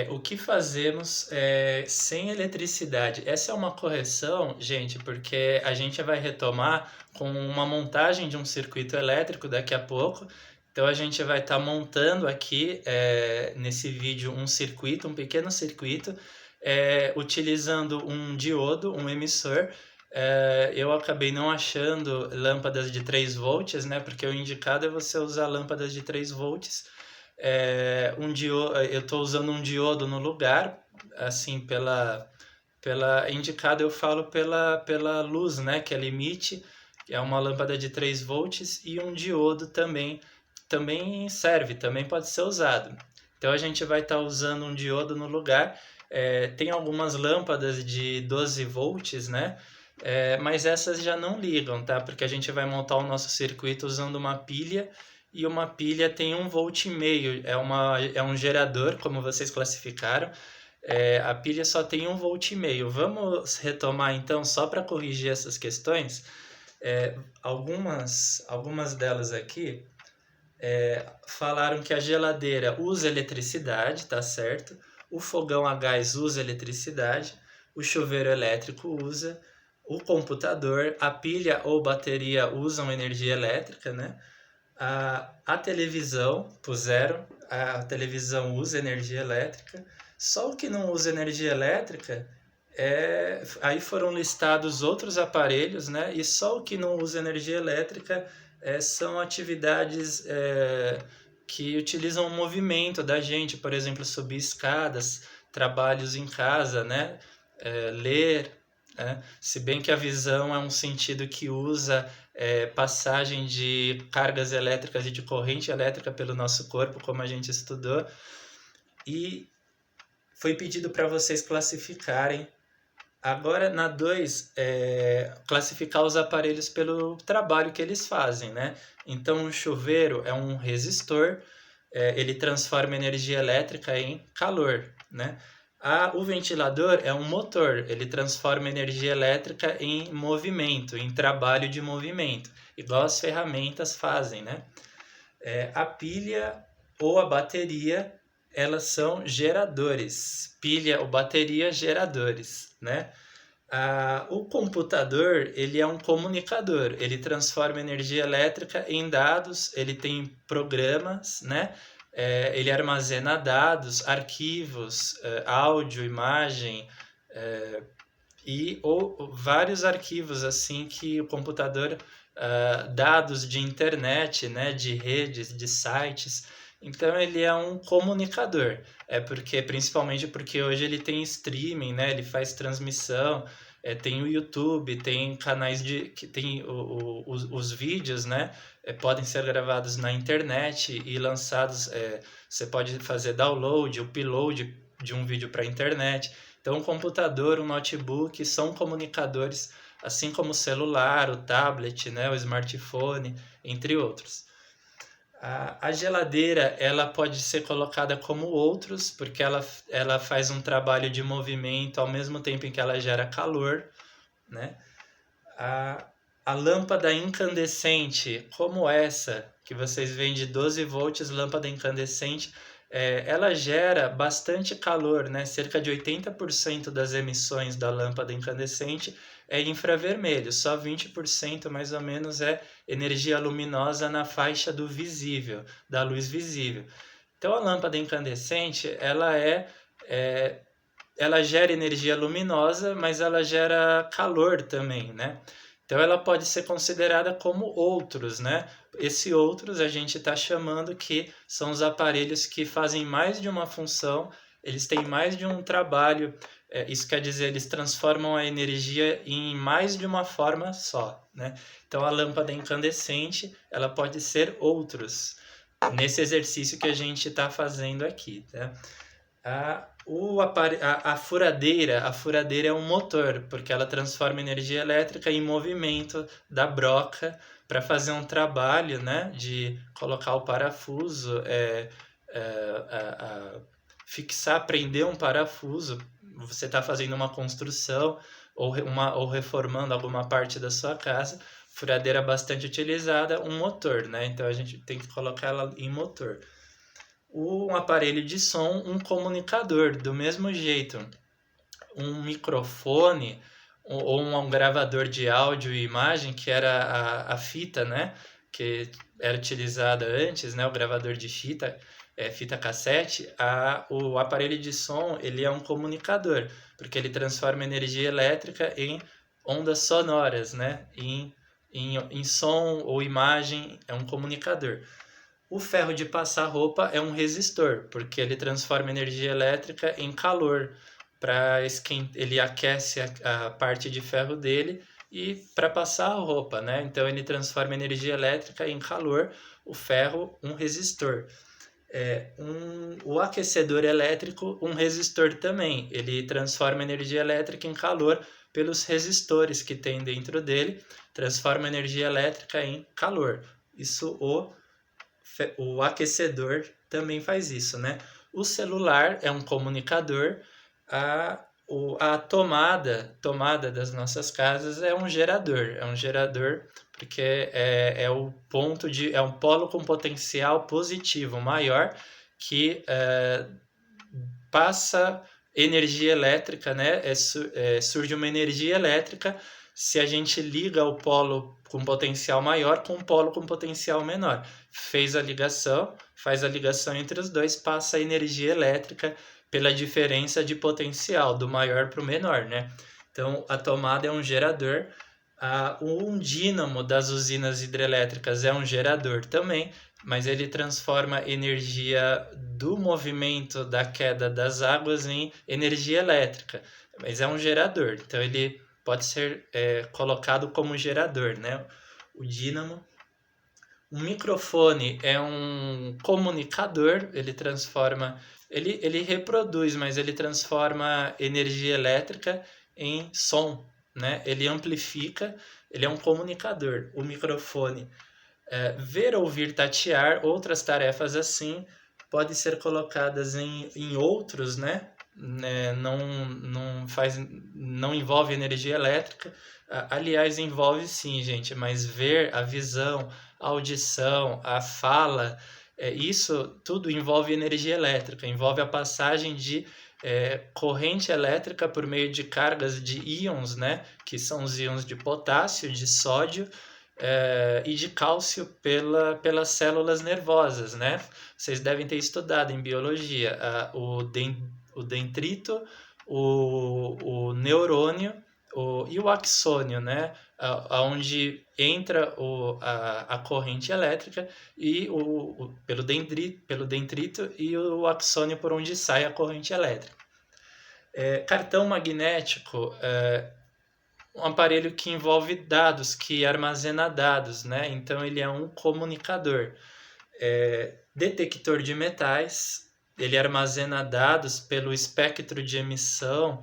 O que fazemos sem eletricidade? Essa é uma correção, gente, porque a gente vai retomar com uma montagem de um circuito elétrico daqui a pouco. Então a gente vai estar montando aqui nesse vídeo um circuito, um pequeno circuito, utilizando um diodo, um emissor. Eu acabei não achando lâmpadas de 3 volts, né? Porque o indicado é você usar lâmpadas de 3 volts. Eu estou usando um diodo no lugar, assim, pela indicado eu falo pela luz, né, que ela emite, que é uma lâmpada de 3 volts, e um diodo também serve, também pode ser usado. Então a gente vai estar usando um diodo no lugar. Tem algumas lâmpadas de 12 volts, né? Mas essas já não ligam, tá? Porque a gente vai montar o nosso circuito usando uma pilha, e uma pilha tem 1,5 volt, é um gerador, como vocês classificaram. A pilha só tem 1,5 volt. Vamos retomar então, só para corrigir essas questões. Algumas delas aqui falaram que a geladeira usa eletricidade, tá certo? O fogão a gás usa eletricidade, o chuveiro elétrico usa, o computador, a pilha ou bateria usam energia elétrica, né? A televisão, puseram, a televisão usa energia elétrica. Só o que não usa energia elétrica aí foram listados outros aparelhos, né? E só o que não usa energia elétrica são atividades que utilizam o movimento da gente, por exemplo, subir escadas, trabalhos em casa, né? Ler, né? Se bem que a visão é um sentido que usa passagem de cargas elétricas e de corrente elétrica pelo nosso corpo, como a gente estudou. E foi pedido para vocês classificarem. Agora, na 2, classificar os aparelhos pelo trabalho que eles fazem, né? Então, o chuveiro é um resistor, ele transforma energia elétrica em calor, né? O ventilador é um motor, ele transforma energia elétrica em movimento, em trabalho de movimento, igual as ferramentas fazem, né? A pilha ou a bateria, elas são geradores. Pilha ou bateria, geradores, né? O computador, ele é um comunicador, ele transforma energia elétrica em dados, ele tem programas, né? Ele armazena dados, arquivos, áudio, imagem, ou vários arquivos assim que o computador, dados de internet, né, de redes, de sites. Então ele é um comunicador. Principalmente porque hoje ele tem streaming, né? Ele faz transmissão, tem o YouTube, tem canais que tem os vídeos, né? Podem ser gravados na internet e lançados. Você pode fazer download, upload de um vídeo para a internet. Então, o computador, o notebook são comunicadores, assim como o celular, o tablet, né? O smartphone, entre outros. A geladeira, ela pode ser colocada como outros, porque ela faz um trabalho de movimento ao mesmo tempo em que ela gera calor, né? A lâmpada incandescente, como essa que vocês veem de 12 volts, lâmpada incandescente, ela gera bastante calor, né? Cerca de 80% das emissões da lâmpada incandescente é infravermelho, só 20% mais ou menos é energia luminosa na faixa do visível, da luz visível. Então a lâmpada incandescente, ela gera energia luminosa, mas ela gera calor também, né? Então ela pode ser considerada como outros, né? Esse outros a gente está chamando que são os aparelhos que fazem mais de uma função, eles têm mais de um trabalho. Isso quer dizer, eles transformam a energia em mais de uma forma só, né? Então a lâmpada incandescente, ela pode ser outros, nesse exercício que a gente está fazendo aqui, tá? A furadeira é um motor, porque ela transforma energia elétrica em movimento da broca para fazer um trabalho, né, de colocar o parafuso, fixar, prender um parafuso. Você está fazendo uma construção ou reformando alguma parte da sua casa. Furadeira bastante utilizada, um motor, né? Então a gente tem que colocar ela em motor. Um aparelho de som, um comunicador. Do mesmo jeito, um microfone ou um gravador de áudio e imagem, que era a fita, né? Que era utilizada antes, né? O gravador de fita, fita cassete. O aparelho de som, ele é um comunicador, porque ele transforma energia elétrica em ondas sonoras, né? Em som ou imagem, é um comunicador. O ferro de passar roupa é um resistor, porque ele transforma energia elétrica em calor. Ele aquece a parte de ferro dele e para passar a roupa, né? Então ele transforma energia elétrica em calor, o ferro um resistor. O aquecedor elétrico, um resistor também. Ele transforma energia elétrica em calor pelos resistores que tem dentro dele, transforma energia elétrica em calor. Isso o aquecedor também faz isso, né? O celular é um comunicador, a tomada das nossas casas é um gerador porque é um polo com potencial positivo maior que passa energia elétrica, né? Surge uma energia elétrica se a gente liga o polo com potencial maior com o polo com potencial menor. Faz a ligação entre os dois, passa a energia elétrica pela diferença de potencial, do maior para o menor, né? Então, a tomada é um gerador. Um dínamo das usinas hidrelétricas é um gerador também, mas ele transforma energia do movimento da queda das águas em energia elétrica. Mas é um gerador, então ele pode ser colocado como gerador, né? O dínamo. Um microfone é um comunicador, ele reproduz, mas ele transforma energia elétrica em som, né? Ele amplifica, ele é um comunicador. O microfone, ver, ouvir, tatear, outras tarefas assim, podem ser colocadas em outros, né? Não envolve energia elétrica. Aliás, envolve sim, gente, mas ver, a visão, a audição, a fala, isso tudo envolve energia elétrica, envolve a passagem de corrente elétrica por meio de cargas de íons, né, que são os íons de potássio, de sódio e de cálcio pelas células nervosas, né? Vocês devem ter estudado em biologia o dendrito, o neurônio e o axônio, né? Onde entra a corrente elétrica e pelo dendrito e o axônio por onde sai a corrente elétrica. Cartão magnético um aparelho que envolve dados, que armazena dados, né? Então ele é um comunicador. Detector de metais, ele armazena dados pelo espectro de emissão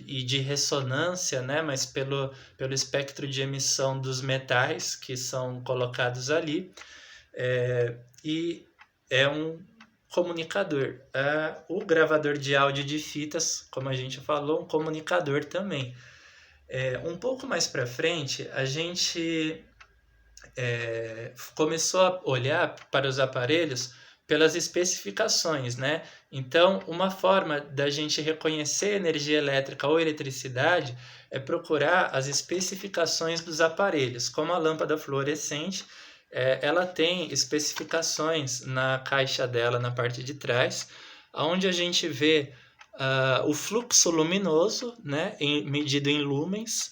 e de ressonância, né? Mas pelo espectro de emissão dos metais que são colocados ali. E é um comunicador. O gravador de áudio de fitas, como a gente falou, um comunicador também. Um pouco mais para frente, a gente começou a olhar para os aparelhos pelas especificações, né? Então, uma forma da gente reconhecer energia elétrica ou eletricidade é procurar as especificações dos aparelhos, como a lâmpada fluorescente. Ela tem especificações na caixa dela, na parte de trás, onde a gente vê o fluxo luminoso, né, medido em lumens,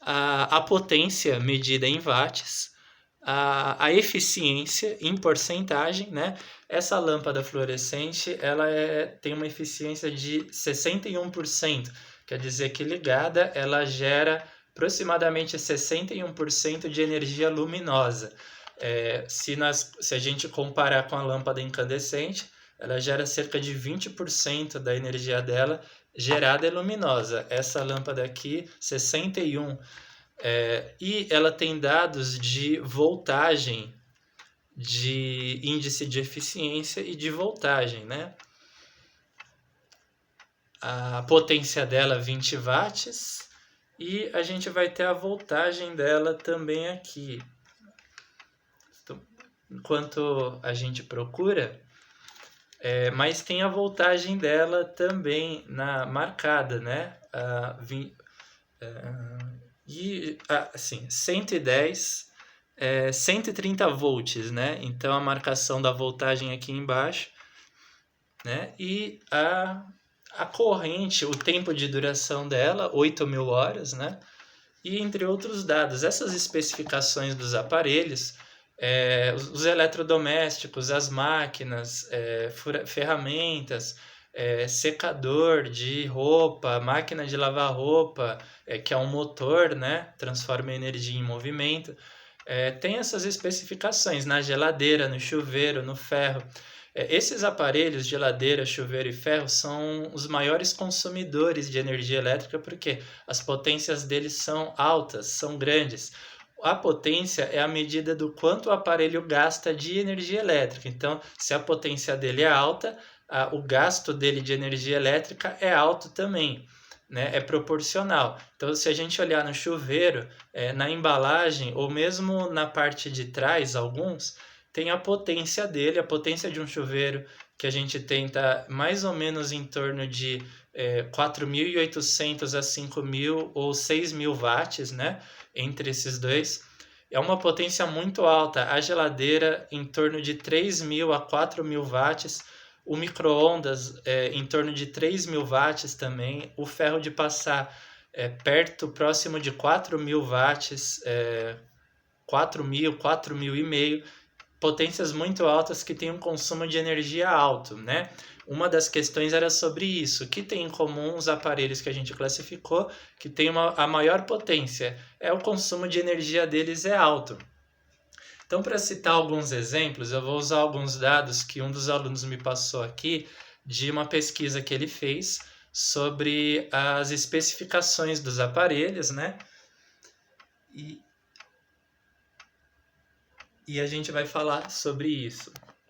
a potência medida em watts, a eficiência em porcentagem, né? Essa lâmpada fluorescente ela tem uma eficiência de 61%, quer dizer que ligada ela gera aproximadamente 61% de energia luminosa. Se a gente comparar com a lâmpada incandescente, ela gera cerca de 20% da energia dela gerada e luminosa. Essa lâmpada aqui, 61%. E ela tem dados de voltagem, de índice de eficiência e de voltagem, né? A potência dela 20 watts e a gente vai ter a voltagem dela também aqui. quanto a gente procura, mas tem a voltagem dela também marcada, né? Assim, 110, 130 volts, né? Então a marcação da voltagem aqui embaixo, né? E a corrente, o tempo de duração dela, 8.000 horas, né? E entre outros dados. Essas especificações dos aparelhos, os eletrodomésticos, as máquinas, ferramentas, secador de roupa, máquina de lavar roupa, que é um motor, né? Transforma energia em movimento. Tem essas especificações na geladeira, no chuveiro, no ferro. Esses aparelhos, geladeira, chuveiro e ferro, são os maiores consumidores de energia elétrica porque as potências deles são altas, são grandes. A potência é a medida do quanto o aparelho gasta de energia elétrica. Então, se a potência dele é alta, o gasto dele de energia elétrica é alto também, né? É proporcional. Então, se a gente olhar no chuveiro, na embalagem ou mesmo na parte de trás, alguns tem a potência dele, a potência de um chuveiro que a gente tenta mais ou menos em torno de 4.800 a 5.000 ou 6.000 watts, né? Entre esses dois. É uma potência muito alta. A geladeira em torno de 3.000 a 4.000 watts. O micro-ondas em torno de 3.000 watts também. O ferro de passar próximo de 4.000 watts, 4.000, 4.500, potências muito altas que têm um consumo de energia alto, né? Uma das questões era sobre isso. O que tem em comum os aparelhos que a gente classificou, que tem a maior potência? O consumo de energia deles é alto. Então, para citar alguns exemplos, eu vou usar alguns dados que um dos alunos me passou aqui de uma pesquisa que ele fez sobre as especificações dos aparelhos, né? E a gente vai falar sobre isso.